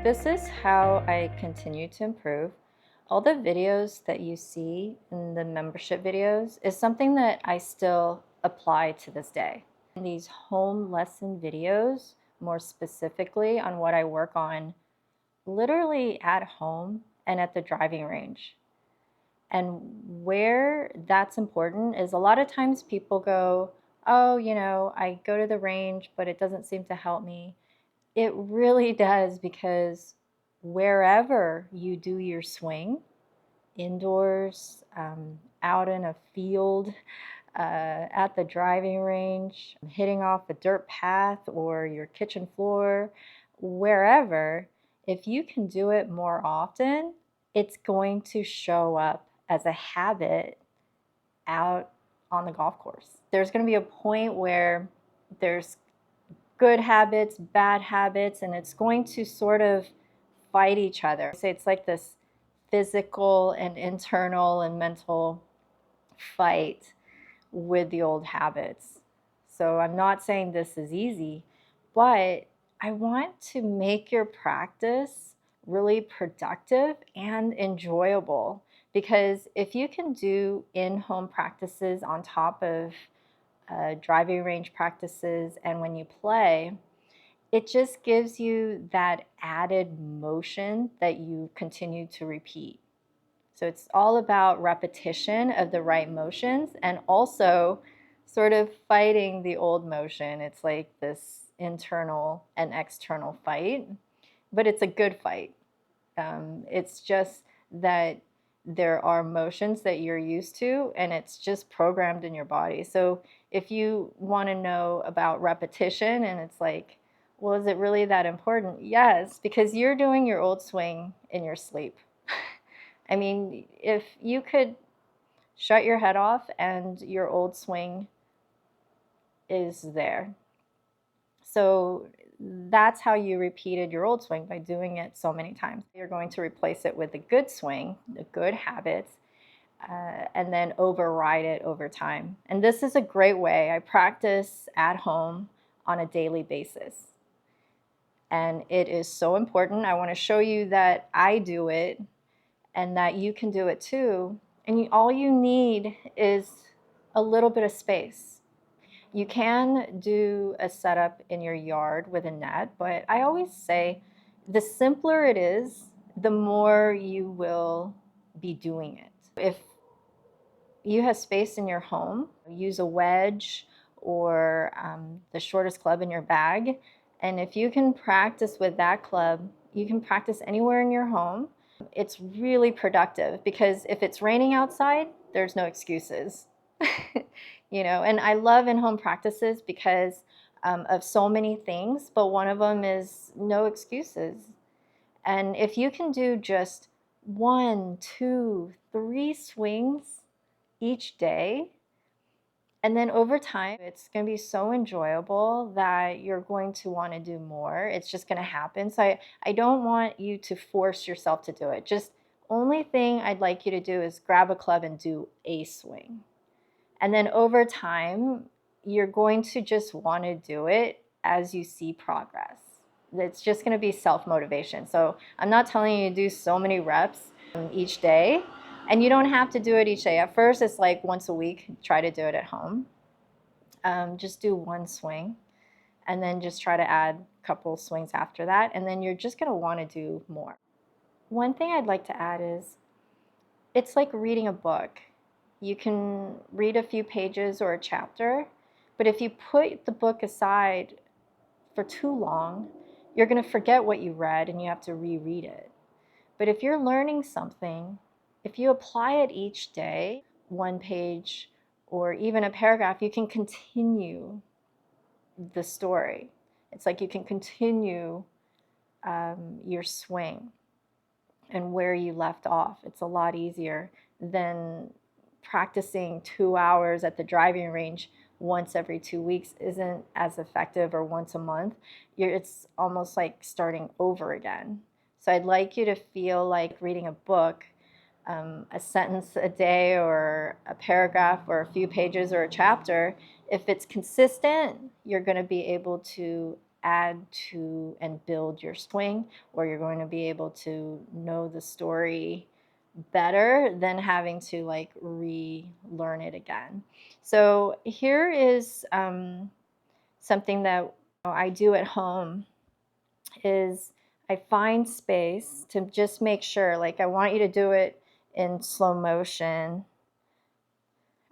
This is how I continue to improve. All the videos that you see in the membership videos is something that I still apply to this day. These home lesson videos, more specifically on what I work on, literally at home and at the driving range. And where that's important is a lot of times people go, oh, I go to the range, but it doesn't seem to help me. It really does, because wherever you do your swing, indoors, out in a field, at the driving range, hitting off a dirt path or your kitchen floor, wherever, if you can do it more often, it's going to show up as a habit out on the golf course. There's going to be a point where there's good habits, bad habits, and it's going to sort of fight each other. So it's like this physical and internal and mental fight with the old habits. So I'm not saying this is easy, but I want to make your practice really productive and enjoyable, because if you can do in-home practices on top of driving range practices and when you play, it just gives you that added motion that you continue to repeat. So it's all about repetition of the right motions and also sort of fighting the old motion. It's like this internal and external fight, but it's a good fight. It's just that there are motions that you're used to, and it's just programmed in your body. So if you want to know about repetition and it's like, well, is it really that important? Yes, because you're doing your old swing in your sleep. I mean, if you could shut your head off and your old swing is there. So that's how you repeated your old swing, by doing it so many times. You're going to replace it with a good swing, the good habits, and then override it over time. And this is a great way. I practice at home on a daily basis. And it is so important. I want to show you that I do it and that you can do it too. And all you need is a little bit of space. You can do a setup in your yard with a net, but I always say the simpler it is, the more you will be doing it. If you have space in your home, use a wedge or the shortest club in your bag. And if you can practice with that club, you can practice anywhere in your home. It's really productive, because if it's raining outside, there's no excuses. And I love in-home practices because of so many things, but one of them is no excuses. And if you can do just 1, 2, 3 swings each day, and then over time, it's going to be so enjoyable that you're going to want to do more. It's just going to happen. So I don't want you to force yourself to do it. Just only thing I'd like you to do is grab a club and do a swing. And then over time, you're going to just want to do it as you see progress. It's just going to be self-motivation. So I'm not telling you to do so many reps each day. And you don't have to do it each day. At first, it's like once a week, try to do it at home. Just do one swing, and then just try to add a couple swings after that. And then you're just going to want to do more. One thing I'd like to add is, it's like reading a book. You can read a few pages or a chapter, but if you put the book aside for too long, you're going to forget what you read and you have to reread it. But if you're learning something, if you apply it each day, one page or even a paragraph, you can continue the story. It's like you can continue your swing and where you left off. It's a lot easier than practicing 2 hours at the driving range once every 2 weeks isn't as effective, or once a month. It's almost like starting over again. So I'd like you to feel like reading a book, a sentence a day or a paragraph or a few pages or a chapter. If it's consistent, you're going to be able to add to and build your swing, or you're going to be able to know the story better than having to like relearn it again. So here is something that I do at home is I find space to just make sure, like I want you to do it in slow motion.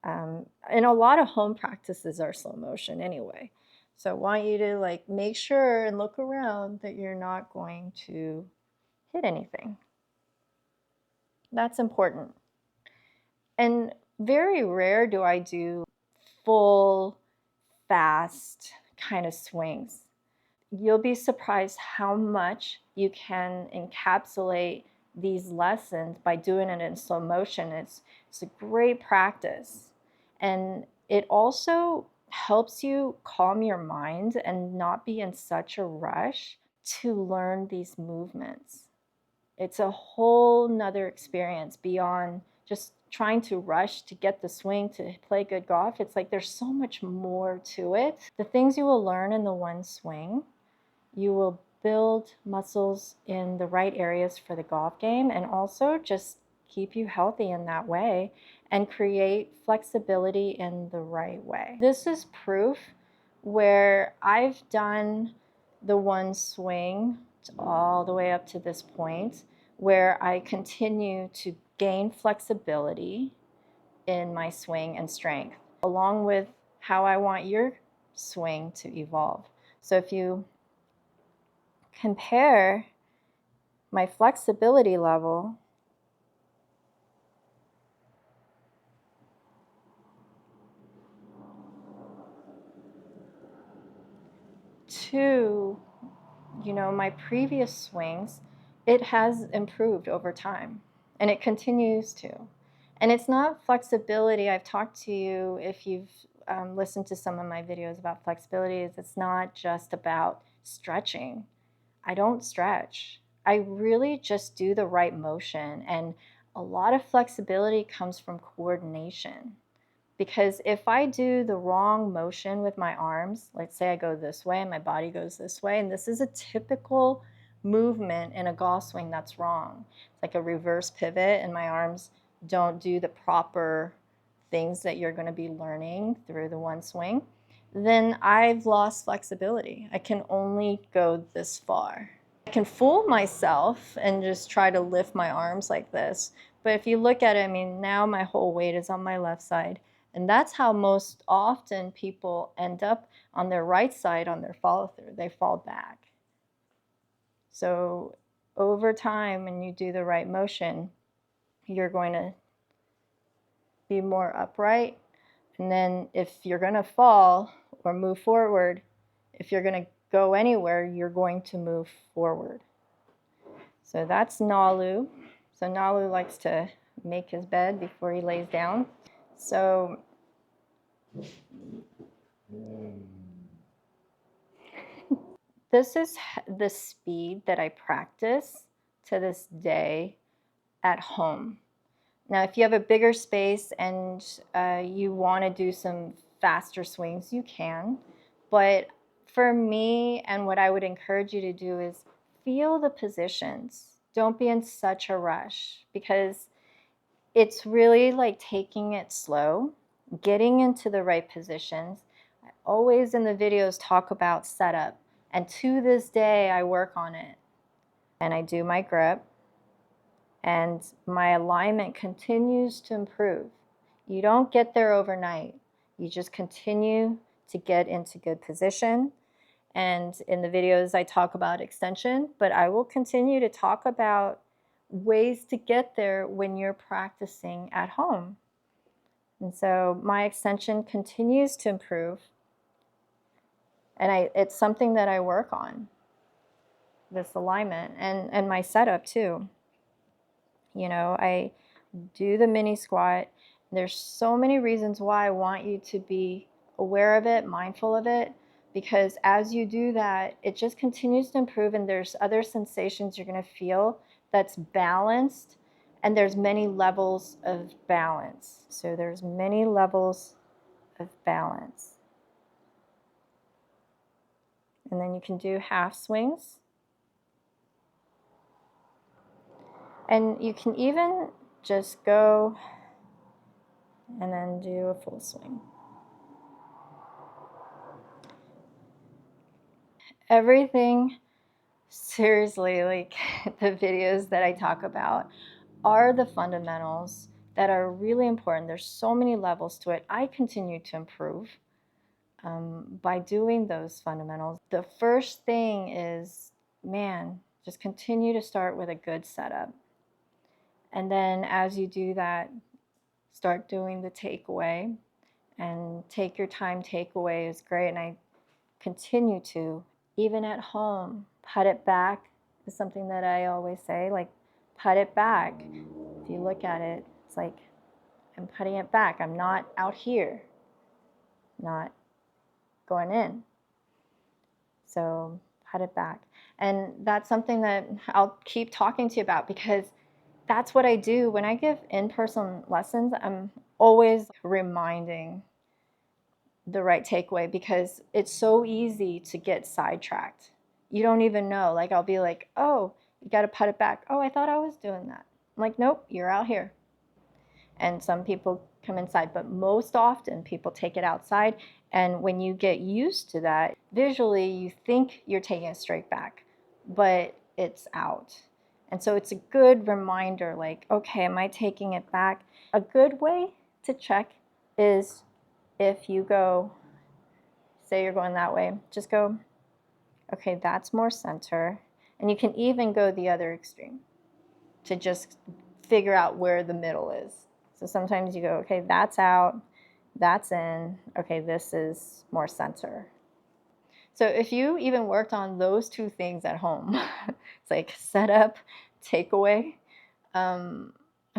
And a lot of home practices are slow motion anyway. So I want you to like make sure and look around that you're not going to hit anything. That's important. And very rare do I do full, fast kind of swings. You'll be surprised how much you can encapsulate these lessons by doing it in slow motion. It's a great practice. And it also helps you calm your mind and not be in such a rush to learn these movements. It's a whole nother experience beyond just trying to rush to get the swing to play good golf. It's like there's so much more to it. The things you will learn in the one swing, you will build muscles in the right areas for the golf game, and also just keep you healthy in that way and create flexibility in the right way. This is proof where I've done the one swing all the way up to this point where I continue to gain flexibility in my swing and strength, along with how I want your swing to evolve. So if you compare my flexibility level to, my previous swings, it has improved over time and it continues to. And it's not flexibility. I've talked to you, if you've listened to some of my videos about flexibility, it's not just about stretching. I don't stretch. I really just do the right motion. And a lot of flexibility comes from coordination. Because if I do the wrong motion with my arms, let's say I go this way and my body goes this way, and this is a typical movement in a golf swing that's wrong. It's like a reverse pivot and my arms don't do the proper things that you're going to be learning through the one swing, then I've lost flexibility. I can only go this far. I can fool myself and just try to lift my arms like this. But if you look at it, I mean, now my whole weight is on my left side. And that's how most often people end up on their right side on their follow through. They fall back. So over time, when you do the right motion, you're going to be more upright. And then if you're going to fall or move forward, if you're going to go anywhere, you're going to move forward. So that's Nalu. So Nalu likes to make his bed before he lays down. So this is the speed that I practice to this day at home. Now, if you have a bigger space and you want to do some faster swings, you can. But for me, and what I would encourage you to do is feel the positions. Don't be in such a rush, because it's really like taking it slow, getting into the right positions. I always in the videos talk about setup, and to this day I work on it. And I do my grip, and my alignment continues to improve. You don't get there overnight. You just continue to get into good position. And in the videos I talk about extension, but I will continue to talk about ways to get there when you're practicing at home. And so my extension continues to improve. And it's something that I work on, this alignment, and my setup too. I do the mini squat. There's so many reasons why I want you to be aware of it, mindful of it, because as you do that, it just continues to improve, and there's other sensations you're going to feel that's balanced, and there's many levels of balance. So there's many levels of balance. And then you can do half swings. And you can even just go and then do a full swing. Everything, seriously, like the videos that I talk about are the fundamentals that are really important. There's so many levels to it. I continue to improve by doing those fundamentals. The first thing is, man, just continue to start with a good setup. And then as you do that, start doing the takeaway, and take your time. Takeaway is great. And I continue to, even at home, put it back is something that I always say, like, put it back. If you look at it, it's like I'm putting it back. I'm not out here, not going in. So put it back. And that's something that I'll keep talking to you about, because that's what I do when I give in-person lessons. I'm always reminding the right takeaway, because it's so easy to get sidetracked. You don't even know. Like, I'll be like, oh, you got to put it back. Oh, I thought I was doing that. I'm like, nope, you're out here. And some people come inside, but most often people take it outside. And when you get used to that, visually you think you're taking it straight back, but it's out. And so it's a good reminder, like, okay, am I taking it back? A good way to check is, if you go, say you're going that way, just go, okay, that's more center. And you can even go the other extreme to just figure out where the middle is. So sometimes you go, okay, that's out, that's in, okay, this is more center. So if you even worked on those two things at home, it's like setup, takeaway, I'm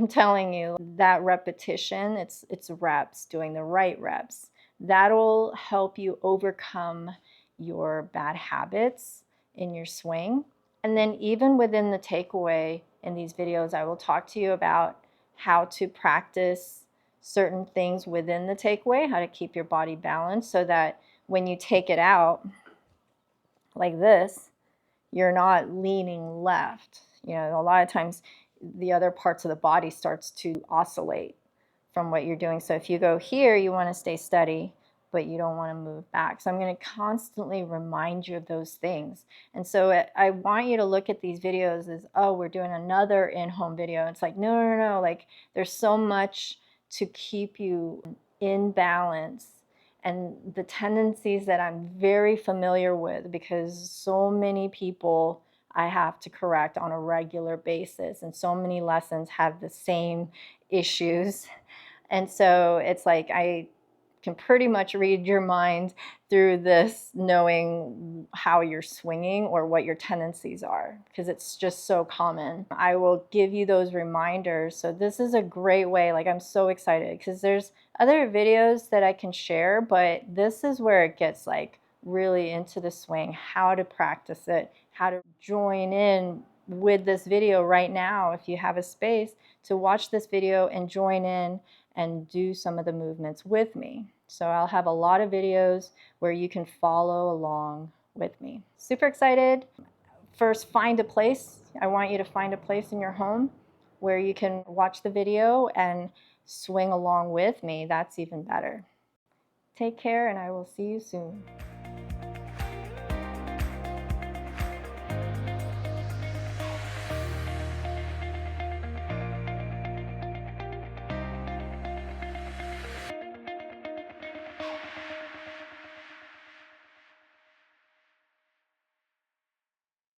telling you, that repetition, it's reps, doing the right reps. That'll help you overcome your bad habits in your swing. And then even within the takeaway in these videos, I will talk to you about how to practice certain things within the takeaway, how to keep your body balanced, so that when you take it out like this, you're not leaning left. You know, a lot of times the other parts of the body starts to oscillate from what you're doing. So if you go here, you want to stay steady, but you don't want to move back. So I'm going to constantly remind you of those things. And so I want you to look at these videos as, oh, we're doing another in-home video. It's like, no, no, no. Like, there's so much to keep you in balance, and the tendencies that I'm very familiar with, because so many people I have to correct on a regular basis, and so many lessons have the same issues. And so it's like I can pretty much read your mind through this, knowing how you're swinging or what your tendencies are, because it's just so common. I will give you those reminders. So this is a great way. Like, I'm so excited, because there's other videos that I can share, but this is where it gets like really into the swing, how to practice it, how to join in with this video right now. If you have a space to watch this video and join in and do some of the movements with me. So I'll have a lot of videos where you can follow along with me. Super excited. First, find a place. I want you to find a place in your home where you can watch the video and swing along with me. That's even better. Take care, and I will see you soon.